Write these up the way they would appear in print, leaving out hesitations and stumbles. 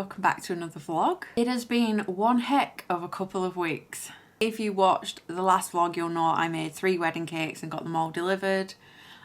welcome back to another vlog. It has been one heck of a couple of weeks. If you watched the last vlog, you'll know I made 3 wedding cakes and got them all delivered.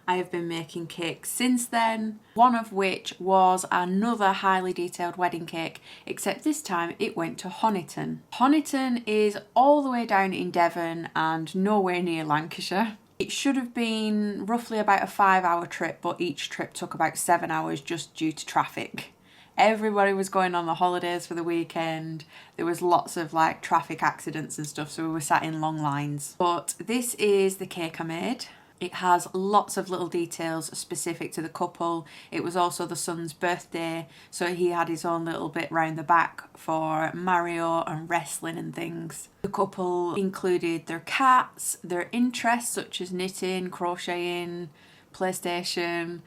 I have been making cakes since then, one of which was another highly detailed wedding cake, except this time it went to Honiton. Honiton is all the way down in Devon and nowhere near Lancashire. It should have been roughly about a 5-hour trip, but each trip took about 7 hours just due to traffic. Everybody was going on the holidays for the weekend. There was lots of like traffic accidents and stuff, so we were sat in long lines. But this is the cake I made. It has lots of little details specific to the couple. It was also the son's birthday, so he had his own little bit round the back for Mario and wrestling and things. The couple included their cats, their interests such as knitting, crocheting, PlayStation.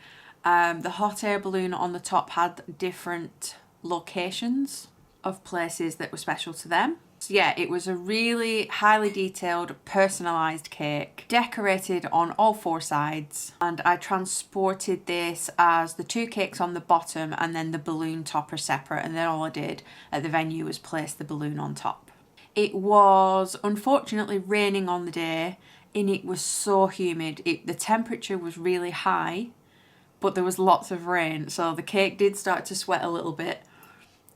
The hot air balloon on the top had different locations of places that were special to them. So yeah, it was a really highly detailed, personalised cake, decorated on all 4 sides. And I transported this as the 2 cakes on the bottom and then the balloon topper separate. And then all I did at the venue was place the balloon on top. It was unfortunately raining on the day and it was so humid. The temperature was really high, but there was lots of rain. So the cake did start to sweat a little bit,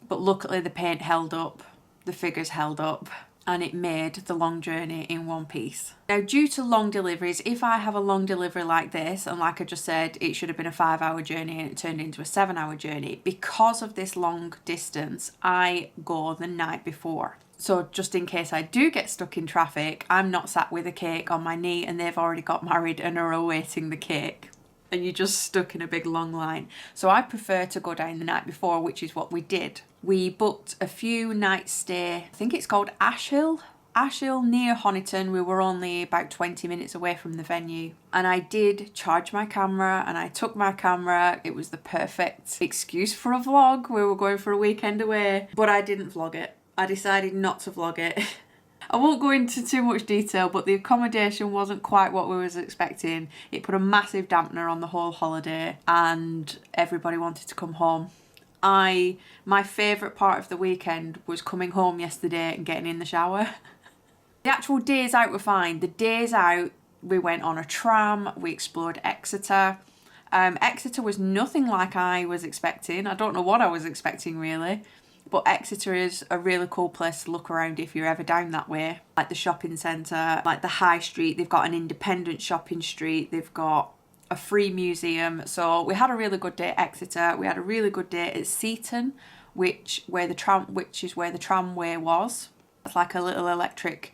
but luckily the paint held up. The figures held up and it made the long journey in one piece. Now, due to long deliveries, if I have a long delivery like this, and like I just said, it should have been a 5-hour journey and it turned into a 7-hour journey, because of this long distance, I go the night before. So just in case I do get stuck in traffic, I'm not sat with a cake on my knee and they've already got married and are awaiting the cake. And you're just stuck in a big long line. So I prefer to go down the night before, which is what we did. We booked a few nights stay, I think it's called Ash Hill near Honiton. We were only about 20 minutes away from the venue. And I did charge my camera and I took my camera. It was the perfect excuse for a vlog. We were going for a weekend away, but I didn't vlog it. I decided not to vlog it. I won't go into too much detail, but the accommodation wasn't quite what we was expecting. It put a massive dampener on the whole holiday and everybody wanted to come home. My favourite part of the weekend was coming home yesterday and getting in the shower. The actual days out were fine. The days out, we went on a tram, we explored Exeter. Exeter was nothing like I was expecting. I don't know what I was expecting really. But Exeter is a really cool place to look around if you're ever down that way. Like the shopping centre, like the high street, they've got an independent shopping street, they've got a free museum. So we had a really good day at Exeter. We had a really good day at Seaton, which is where the tramway was. It's like a little electric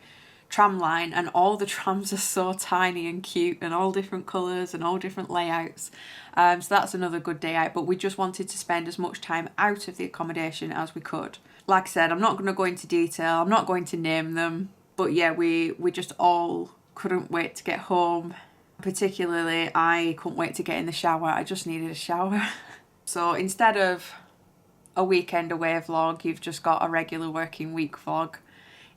tram line and all the trams are so tiny and cute and all different colours and all different layouts. So that's another good day out, but we just wanted to spend as much time out of the accommodation as we could. Like I said, I'm not going to go into detail, I'm not going to name them, but yeah, we just all couldn't wait to get home. Particularly, I couldn't wait to get in the shower. I just needed a shower. So instead of a weekend away vlog, you've just got a regular working week vlog.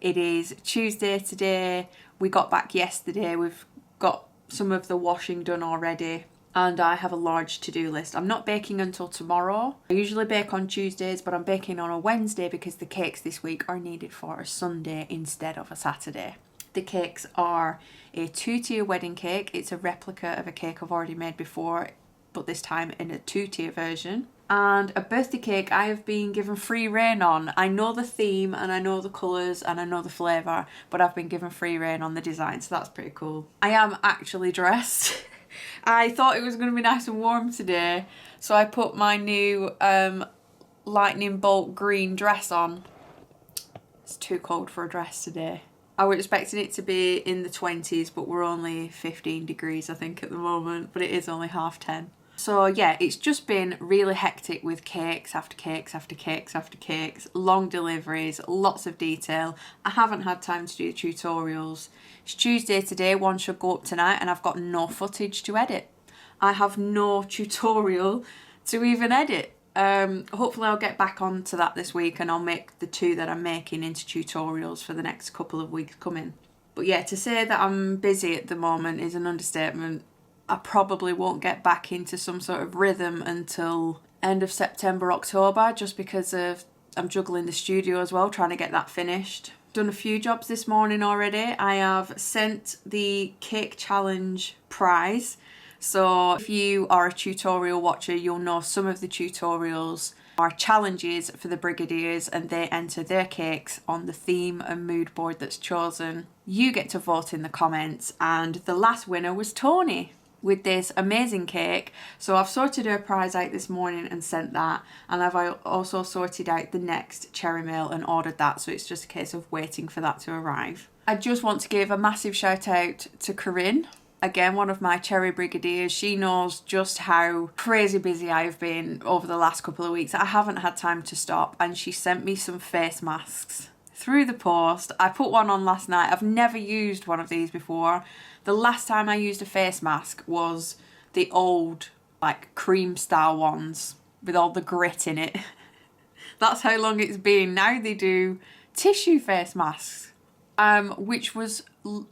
It is Tuesday today. We got back yesterday. We've got some of the washing done already. And I have a large to-do list. I'm not baking until tomorrow. I usually bake on Tuesdays, but I'm baking on a Wednesday because the cakes this week are needed for a Sunday instead of a Saturday. The cakes are a 2-tier wedding cake. It's a replica of a cake I've already made before, but this time in a 2-tier version. And a birthday cake I have been given free rein on. I know the theme and I know the colours and I know the flavour, but I've been given free rein on the design, so that's pretty cool. I am actually dressed. I thought it was going to be nice and warm today, so I put my new lightning bolt green dress on. It's too cold for a dress today. I was expecting it to be in the 20s, but we're only 15 degrees I think at the moment, but it is only 10:30. So yeah, it's just been really hectic with cakes after cakes after cakes after cakes, long deliveries, lots of detail. I haven't had time to do the tutorials. It's Tuesday today, one should go up tonight, and I've got no footage to edit. I have no tutorial to even edit. Hopefully I'll get back onto that this week and I'll make the 2 that I'm making into tutorials for the next couple of weeks coming. But yeah, to say that I'm busy at the moment is an understatement. I probably won't get back into some sort of rhythm until end of September, October, just because of I'm juggling the studio as well, trying to get that finished. Done a few jobs this morning already. I have sent the cake challenge prize. So if you are a tutorial watcher, you'll know some of the tutorials are challenges for the Brigadiers, and they enter their cakes on the theme and mood board that's chosen. You get to vote in the comments, and the last winner was Tony with this amazing cake. So I've sorted her prize out this morning and sent that, and I've also sorted out the next cherry mail and ordered that, so it's just a case of waiting for that to arrive. I just want to give a massive shout out to Corinne, again one of my cherry brigadiers. She knows just how crazy busy I've been over the last couple of weeks. I haven't had time to stop, and she sent me some face masks through the post. I put one on last night. I've never used one of these before. The last time I used a face mask was the old, like, cream style ones with all the grit in it. That's how long it's been. Now they do tissue face masks, which was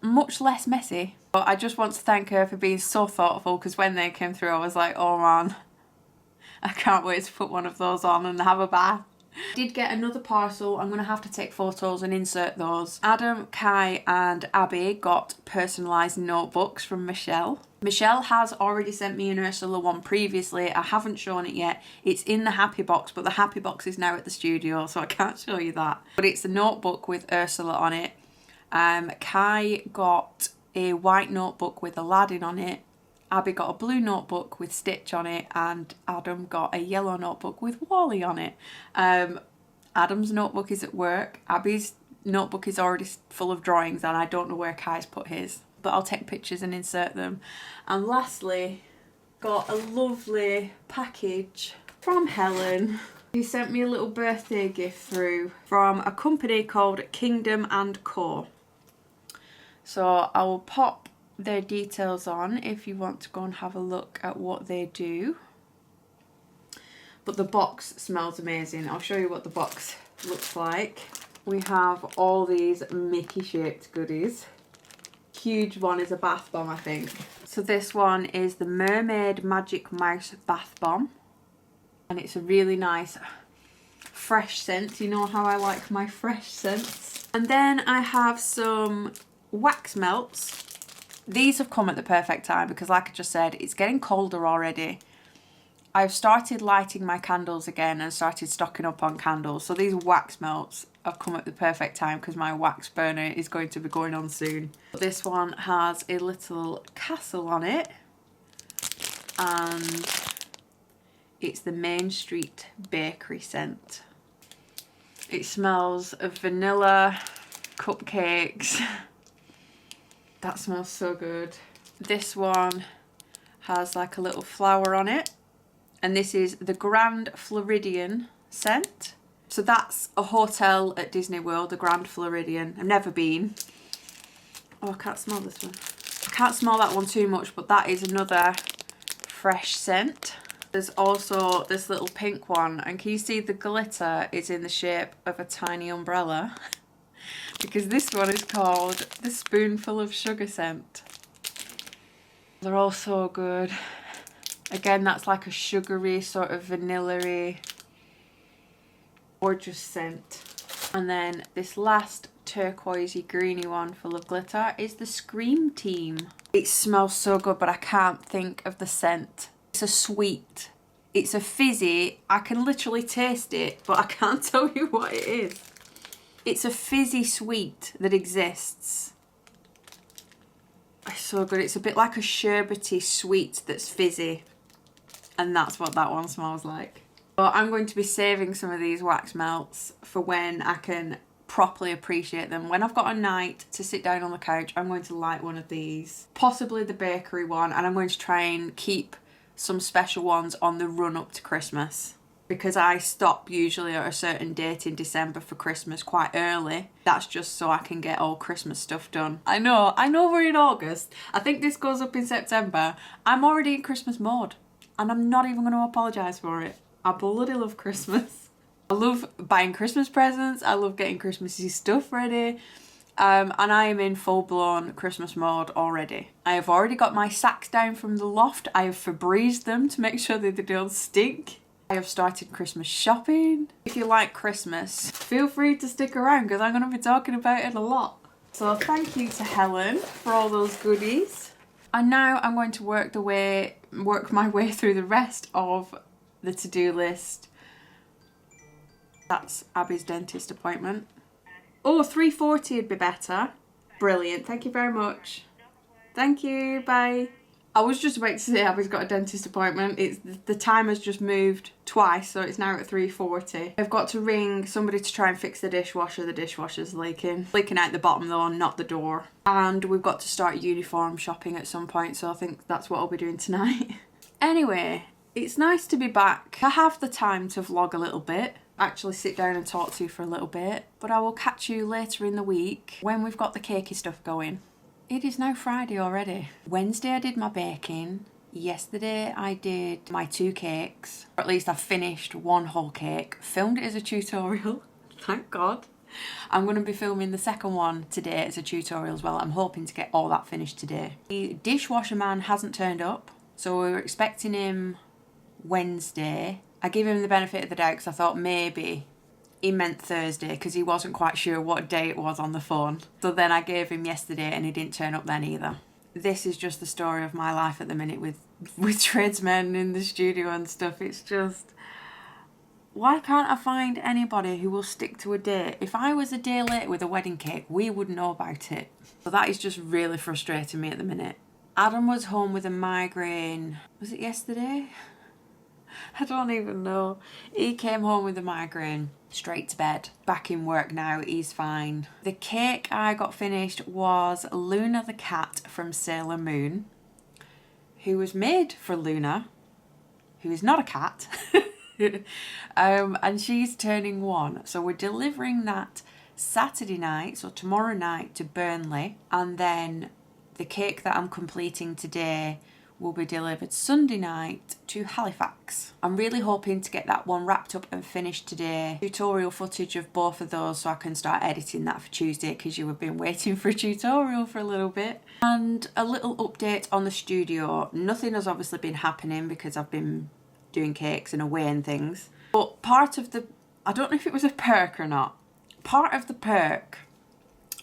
much less messy. But I just want to thank her for being so thoughtful, because when they came through I was like, oh man, I can't wait to put one of those on and have a bath. Did get another parcel. I'm going to have to take photos and insert those. Adam, Kai and Abby got personalised notebooks from Michelle. Michelle has already sent me an Ursula one previously. I haven't shown it yet. It's in the happy box, but the happy box is now at the studio, so I can't show you that. But it's a notebook with Ursula on it. Kai got a white notebook with Aladdin on it. Abby got a blue notebook with Stitch on it, and Adam got a yellow notebook with Wally on it. Adam's notebook is at work. Abby's notebook is already full of drawings, and I don't know where Kai's put his, but I'll take pictures and insert them. And lastly, got a lovely package from Helen, who sent me a little birthday gift through from a company called Kingdom & Co. So I will pop their details on if you want to go and have a look at what they do. But the box smells amazing. I'll show you what the box looks like. We have all these Mickey shaped goodies. Huge one is a bath bomb, I think. So this one is the Mermaid Magic Mouse Bath Bomb, and it's a really nice fresh scent. You know how I like my fresh scents. And then I have some wax melts. These have come at the perfect time because, like I just said, it's getting colder already. I've started lighting my candles again and started stocking up on candles. So these wax melts have come at the perfect time because my wax burner is going to be going on soon. This one has a little castle on it, and it's the Main Street Bakery scent. It smells of vanilla, cupcakes. That smells so good. This one has like a little flower on it, and this is the Grand Floridian scent. So that's a hotel at Disney World, the Grand Floridian. I've never been. Oh, I can't smell this one. I can't smell that one too much, but that is another fresh scent. There's also this little pink one, and can you see the glitter is in the shape of a tiny umbrella? Because this one is called the Spoonful of Sugar scent. They're all so good. Again, that's like a sugary, sort of vanilla-y, gorgeous scent. And then this last turquoisey greeny one full of glitter is the Scream Team. It smells so good, but I can't think of the scent. It's a sweet. It's a fizzy. I can literally taste it, but I can't tell you what it is. It's a fizzy sweet that exists. It's so good. It's a bit like a sherbety sweet that's fizzy. And that's what that one smells like. But I'm going to be saving some of these wax melts for when I can properly appreciate them. When I've got a night to sit down on the couch, I'm going to light one of these. Possibly the bakery one. And I'm going to try and keep some special ones on the run up to Christmas, because I stop usually at a certain date in December for Christmas quite early. That's just so I can get all Christmas stuff done. I know we're in August. I think this goes up in September. I'm already in Christmas mode, and I'm not even going to apologise for it. I bloody love Christmas. I love buying Christmas presents. I love getting Christmassy stuff ready. And I am in full-blown Christmas mode already. I have already got my sacks down from the loft. I have Febrezed them to make sure that they don't stink. I have started Christmas shopping. If you like Christmas, feel free to stick around because I'm going to be talking about it a lot. So thank you to Helen for all those goodies. And now I'm going to work my way through the rest of the to-do list. That's Abby's dentist appointment. Oh, 3:40 would be better. Brilliant. Thank you very much. Thank you. Bye. I was just about to say Abby's got a dentist appointment. The time has just moved twice, so it's now at 3:40. I've got to ring somebody to try and fix the dishwasher. The dishwasher's leaking. Leaking out the bottom though, not the door. And we've got to start uniform shopping at some point, so I think that's what I'll be doing tonight. Anyway, it's nice to be back. I have the time to vlog a little bit, actually sit down and talk to you for a little bit, but I will catch you later in the week when we've got the cakey stuff going. It is now Friday already. Wednesday I did my baking. Yesterday I did my 2 cakes. Or at least I finished 1 whole cake. Filmed it as a tutorial. Thank God. I'm going to be filming the second one today as a tutorial as well. I'm hoping to get all that finished today. The dishwasher man hasn't turned up. So we were expecting him Wednesday. I gave him the benefit of the doubt because I thought maybe he meant Thursday because he wasn't quite sure what day it was on the phone. So then I gave him yesterday and he didn't turn up then either. This is just the story of my life at the minute with tradesmen in the studio and stuff. It's just, why can't I find anybody who will stick to a date? If I was a day late with a wedding cake, we would know about it. So that is just really frustrating me at the minute. Adam was home with a migraine. Was it yesterday? I don't even know. He came home with a migraine, straight to bed. Back in work now, he's fine. The cake I got finished was Luna the cat from Sailor Moon, who was made for Luna, who is not a cat. And she's turning 1. So we're delivering that Saturday night, so tomorrow night, to Burnley. And then the cake that I'm completing today will be delivered Sunday night to Halifax. I'm really hoping to get that one wrapped up and finished today. Tutorial footage of both of those so I can start editing that for Tuesday because you have been waiting for a tutorial for a little bit. And a little update on the studio. Nothing has obviously been happening because I've been doing cakes and away and things. But part of the, I don't know if it was a perk or not, part of the perk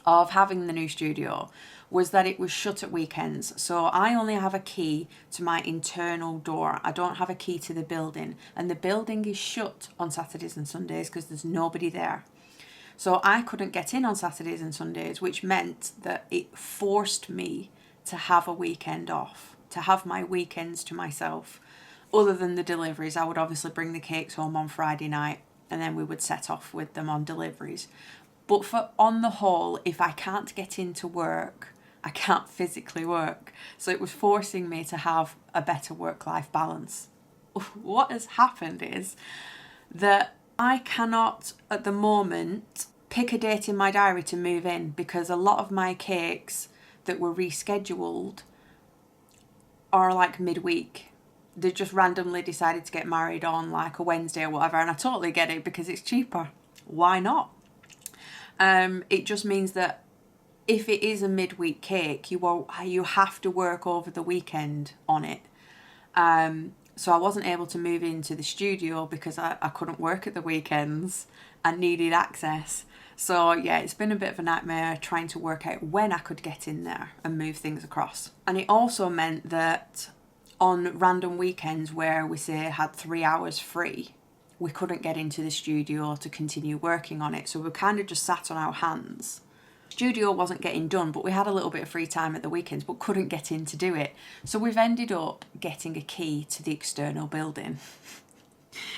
of having the new studio was that it was shut at weekends. So I only have a key to my internal door. I don't have a key to the building, and the building is shut on Saturdays and Sundays because there's nobody there. So I couldn't get in on Saturdays and Sundays, which meant that it forced me to have a weekend off, to have my weekends to myself. Other than the deliveries, I would obviously bring the cakes home on Friday night and then we would set off with them on deliveries. But on the whole, if I can't get into work, I can't physically work. So it was forcing me to have a better work-life balance. What has happened is that I cannot, at the moment, pick a date in my diary to move in because a lot of my cakes that were rescheduled are like midweek. They just randomly decided to get married on like a Wednesday or whatever, and I totally get it because it's cheaper. Why not? It just means that if it is a midweek cake, you have to work over the weekend on it. So I wasn't able to move into the studio because I couldn't work at the weekends and needed access. So yeah, it's been a bit of a nightmare trying to work out when I could get in there and move things across. And it also meant that on random weekends where we say had 3 hours free, we couldn't get into the studio to continue working on it. So we kind of just sat on our hands. Studio wasn't getting done, but we had a little bit of free time at the weekends, but couldn't get in to do it. So we've ended up getting a key to the external building.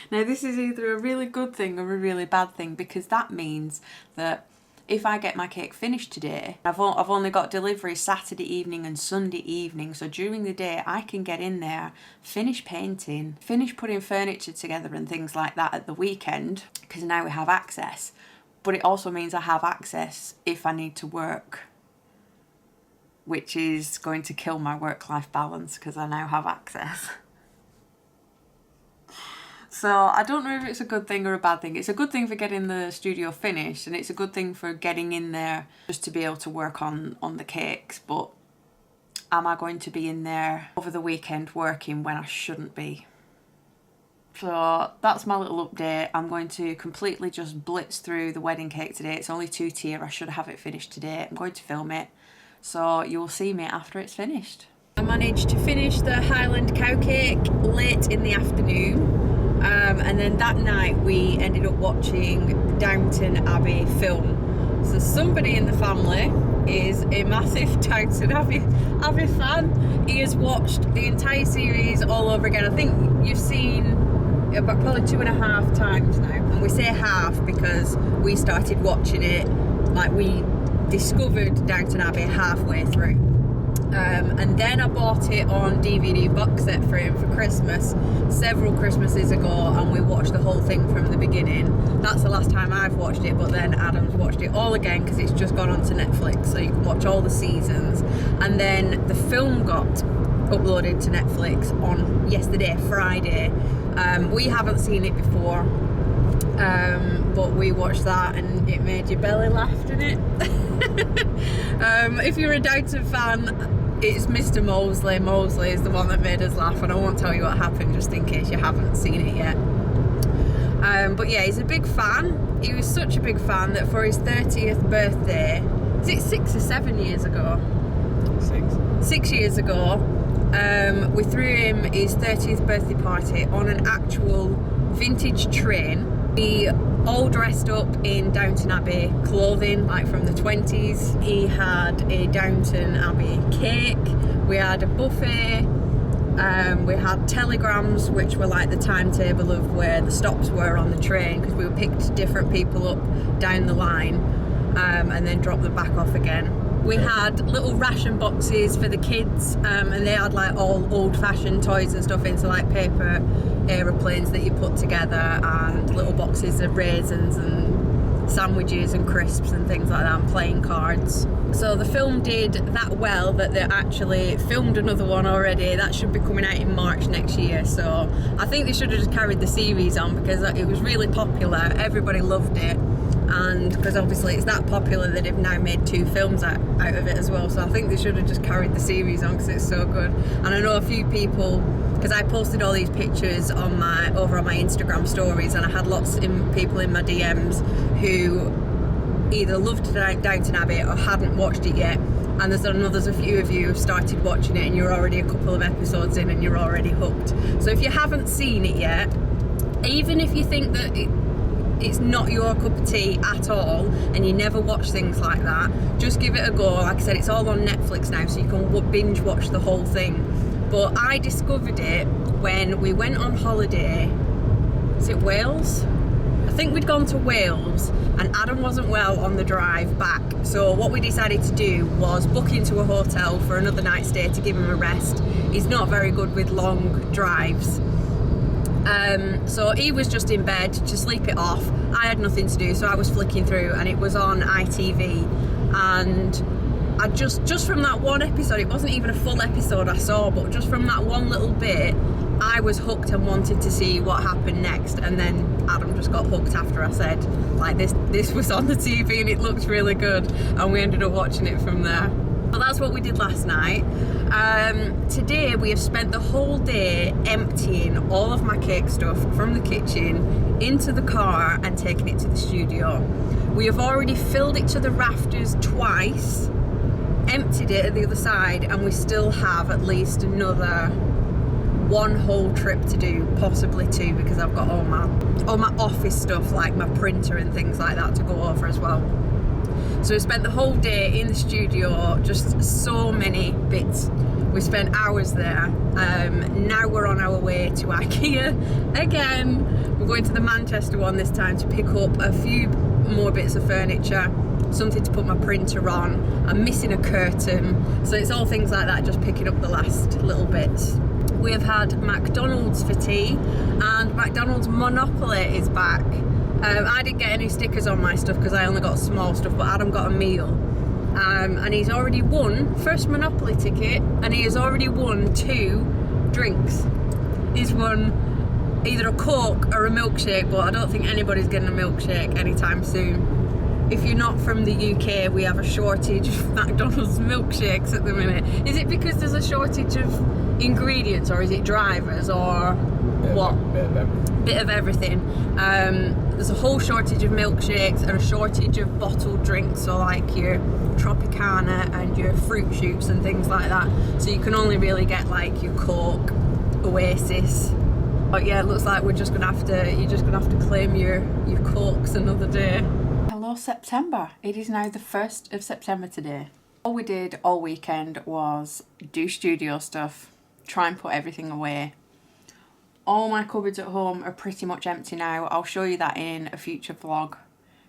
Now this is either a really good thing or a really bad thing, because that means that if I get my cake finished today, I've only got delivery Saturday evening and Sunday evening, so during the day I can get in there, finish painting, finish putting furniture together and things like that at the weekend, because now we have access. But it also means I have access if I need to work, which is going to kill my work-life balance because I now have access. So I don't know if it's a good thing or a bad thing. It's a good thing for getting the studio finished, and it's a good thing for getting in there just to be able to work on the cakes. But am I going to be in there over the weekend working when I shouldn't be? So that's my little update. I'm going to completely just blitz through the wedding cake today. It's only 2 tier. I should have it finished today. I'm going to film it, so you'll see me after it's finished. I managed to finish the Highland cow cake late in the afternoon, and then that night we ended up watching the Downton Abbey film. So somebody in the family is a massive Downton Abbey fan. He has watched the entire series all over again. I think you've seen about probably 2.5 times now, and we say half because we started watching it, like we discovered Downton Abbey halfway through, and then I bought it on DVD box set for him for Christmas several Christmases ago, and we watched the whole thing from the beginning. That's the last time I've watched it, but then Adam's watched it all again because it's just gone onto Netflix, so you can watch all the seasons. And then the film got uploaded to Netflix on yesterday, Friday. We haven't seen it before, but we watched that and it made your belly laugh, didn't it? If you're a Downton fan, it's Mr. Molesley. Molesley is the one that made us laugh, and I won't tell you what happened just in case you haven't seen it yet. But yeah, he's a big fan. He was such a big fan that for his 30th birthday, is it 6 or 7 years ago? 6 years ago, we threw him his 30th birthday party on an actual vintage train. We all dressed up in Downton Abbey clothing, like from the 20s. He had a Downton Abbey cake, we had a buffet, we had telegrams which were like the timetable of where the stops were on the train, because we picked different people up down the line, and then dropped them back off again. We had little ration boxes for the kids, and they had like all old-fashioned toys and stuff in, so like paper aeroplanes that you put together, and little boxes of raisins and sandwiches and crisps and things like that, and playing cards. So the film did that well that they actually filmed another one already. That should be coming out in March next year, so I think they should have just carried the series on because it was really popular. Everybody loved it, and because obviously it's that popular that they've now made 2 films out of it as well, so I think they should have just carried the series on because it's so good. And I know a few people, because I posted all these pictures over on my Instagram stories, and I had lots of people in my DMs who either loved Downton Abbey or hadn't watched it yet, and there's a few of you who've started watching it and you're already a couple of episodes in and you're already hooked. So if you haven't seen it yet, even if you think that it's not your cup of tea at all and you never watch things like that, just give it a go. Like I said, it's all on Netflix now, so you can binge watch the whole thing. But I discovered it when we went on holiday. Is it Wales? I think we'd gone to Wales, and Adam wasn't well on the drive back, so what we decided to do was book into a hotel for another night stay to give him a rest. He's not very good with long drives. So he was just in bed to sleep it off. I had nothing to do, so I was flicking through, and it was on ITV, and I just from that one episode, it wasn't even a full episode I saw, but just from that one little bit, I was hooked and wanted to see what happened next. And then Adam just got hooked after I said, like, this was on the TV and it looked really good, and we ended up watching it from there. But that's what we did last night. Today we have spent the whole day emptying all of my cake stuff from the kitchen into the car and taking it to the studio. We have already filled it to the rafters twice, emptied it at the other side, and we still have at least another 1 whole trip to do, possibly 2, because I've got all my office stuff, like my printer and things like that, to go over as well. So we spent the whole day in the studio, just so many bits. We spent hours there. Now we're on our way to IKEA again. We're going to the Manchester one this time to pick up a few more bits of furniture, something to put my printer on. I'm missing a curtain, so it's all things like that, just picking up the last little bits. We have had McDonald's for tea, and McDonald's Monopoly is back. I didn't get any stickers on my stuff because I only got small stuff, but Adam got a meal. And he's already won first Monopoly ticket, and he has already won 2 drinks. He's won either a Coke or a milkshake, but I don't think anybody's getting a milkshake anytime soon. If you're not from the UK, we have a shortage of McDonald's milkshakes at the minute. Is it because there's a shortage of ingredients, or is it drivers, or what? Bit of everything. There's a whole shortage of milkshakes and a shortage of bottled drinks, so like your Tropicana and your fruit shoots and things like that. So you can only really get like your Coke, Oasis. But yeah, it looks like you're just gonna have to claim your Cokes another day. Hello September. It is now the 1st of September today. All we did all weekend was do studio stuff, try and put everything away. All my cupboards at home are pretty much empty now. I'll show you that in a future vlog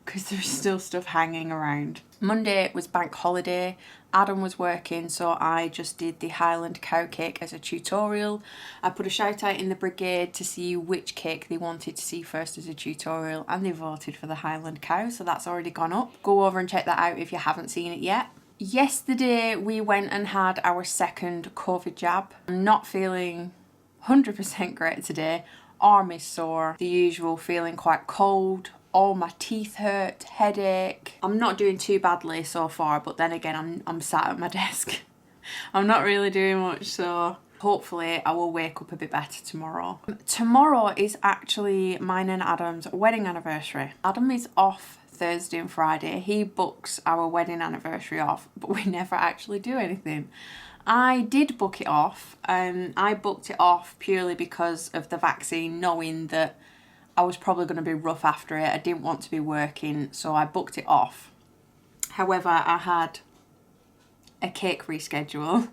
because there's still stuff hanging around. Monday was bank holiday. Adam was working, so I just did the Highland cow cake as a tutorial. I put a shout out in the brigade to see which cake they wanted to see first as a tutorial, and they voted for the Highland cow, so that's already gone up. Go over and check that out if you haven't seen it yet. Yesterday we went and had our second COVID jab. I'm not feeling 100% great today. Arm is sore, the usual, feeling quite cold. All my teeth hurt, headache. I'm not doing too badly so far, but then again I'm sat at my desk. I'm not really doing much, so hopefully I will wake up a bit better tomorrow. Tomorrow is actually mine and Adam's wedding anniversary. Adam is off Thursday and Friday. He books our wedding anniversary off, but we never actually do anything. I did book it off. I booked it off purely because of the vaccine, knowing that I was probably going to be rough after it. I didn't want to be working, so I booked it off. However, I had a cake reschedule.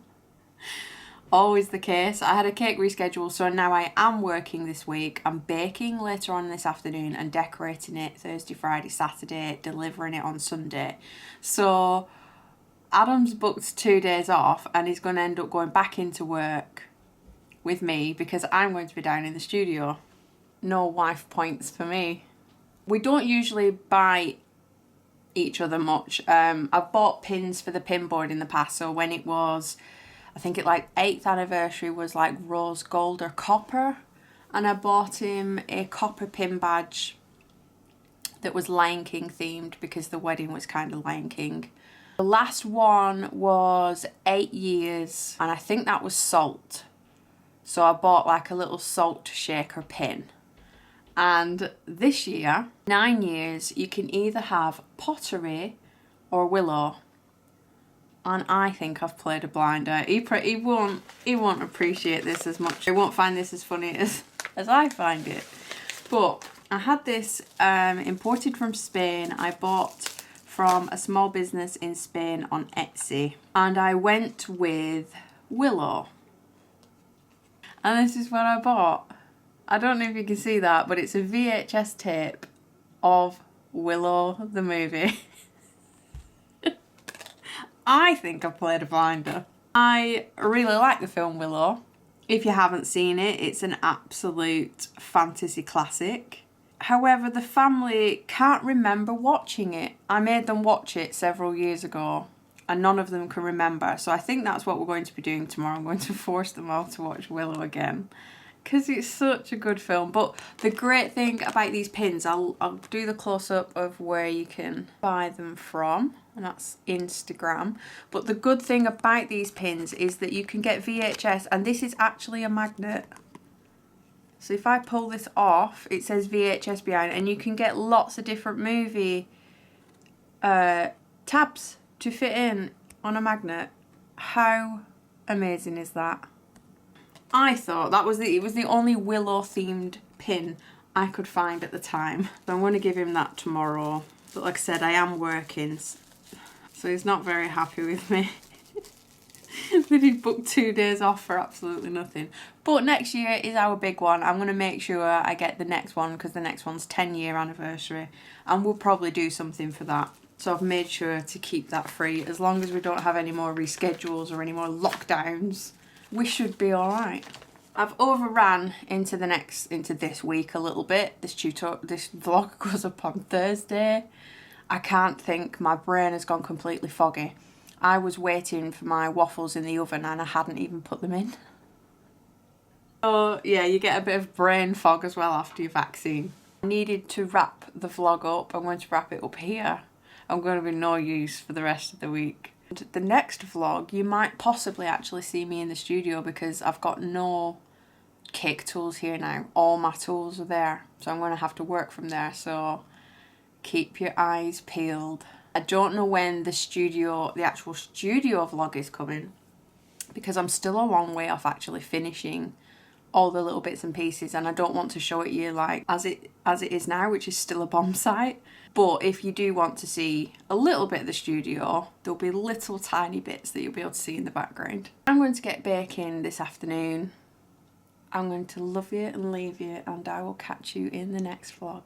Always the case. I had a cake reschedule, so now I am working this week. I'm baking later on this afternoon and decorating it Thursday, Friday, Saturday, delivering it on Sunday. So Adam's booked 2 days off and he's going to end up going back into work with me because I'm going to be down in the studio. No wife points for me. We don't usually buy each other much. I've bought pins for the pin board in the past, so when it was, I think it like 8th anniversary was like rose gold or copper, and I bought him a copper pin badge that was Lion King themed because the wedding was kind of Lion King. The last one was 8 years and I think that was salt, so I bought like a little salt shaker pin. And this year, 9 years, you can either have pottery or willow. And I think I've played a blinder. He won't appreciate this as much. He won't find this as funny as I find it. But I had this imported from Spain. I bought from a small business in Spain on Etsy. And I went with willow. And this is what I bought. I don't know if you can see that, but it's a VHS tape of Willow, the movie. I think I've played a blinder. I really like the film Willow. If you haven't seen it, it's an absolute fantasy classic. However, the family can't remember watching it. I made them watch it several years ago and none of them can remember. So I think that's what we're going to be doing tomorrow. I'm going to force them all to watch Willow again, because it's such a good film. But the great thing about these pins, I'll do the close-up of where you can buy them from, and that's Instagram. But the good thing about these pins is that you can get VHS, and this is actually a magnet. So if I pull this off, it says VHS behind, and you can get lots of different movie tabs to fit in on a magnet. How amazing is that? I thought that was it was the only Willow themed pin I could find at the time. So I'm going to give him that tomorrow. But like I said, I am working, so he's not very happy with me. That he booked 2 days off for absolutely nothing. But next year is our big one. I'm going to make sure I get the next one, because the next one's 10-year anniversary, and we'll probably do something for that. So I've made sure to keep that free. As long as we don't have any more reschedules or any more lockdowns, we should be all right. I've overran into this week a little bit. This vlog goes up on Thursday. I can't think. My brain has gone completely foggy. I was waiting for my waffles in the oven and I hadn't even put them in. So yeah, you get a bit of brain fog as well after your vaccine. I needed to wrap the vlog up. I'm going to wrap it up here. I'm going to be no use for the rest of the week. The next vlog, you might possibly actually see me in the studio because I've got no cake tools here now. All my tools are there, so I'm going to have to work from there, so keep your eyes peeled. I don't know when the actual studio vlog is coming because I'm still a long way off actually finishing all the little bits and pieces, and I don't want to show it you like as it is now, which is still a bomb site. But if you do want to see a little bit of the studio, there'll be little tiny bits that you'll be able to see in the background. I'm going to get baking this afternoon. I'm going to love you and leave you, and I will catch you in the next vlog.